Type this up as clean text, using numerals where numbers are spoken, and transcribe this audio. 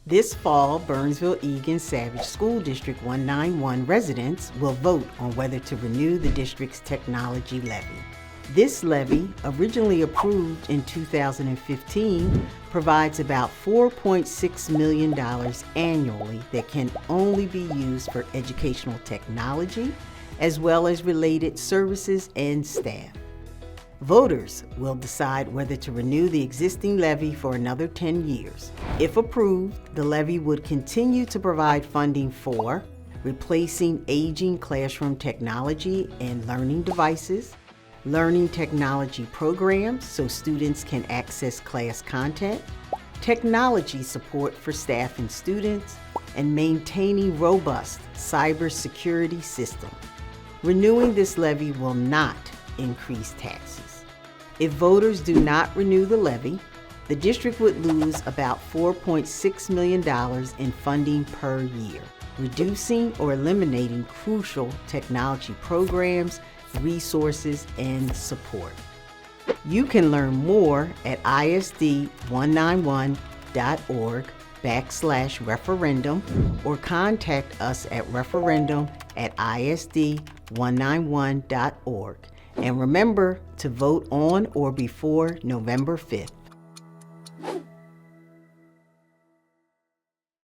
This fall, Burnsville-Eagan-Savage School District 191 residents will vote on whether to renew the district's technology levy. This levy, originally approved in 2015, provides about $4.6 million annually that can only be used for educational technology, as well as related services and staff. Voters will decide whether to renew the existing levy for another 10 years. If approved, the levy would continue to provide funding for replacing aging classroom technology and learning devices, learning technology programs so students can access class content, technology support for staff and students, and maintaining robust cybersecurity systems. Renewing this levy will not increase taxes. If voters do not renew the levy, the district would lose about $4.6 million in funding per year, reducing or eliminating crucial technology programs, resources, and support. You can learn more at isd191.org/referendum or contact us at referendum@isd191.org. And remember to vote on or before November 5th.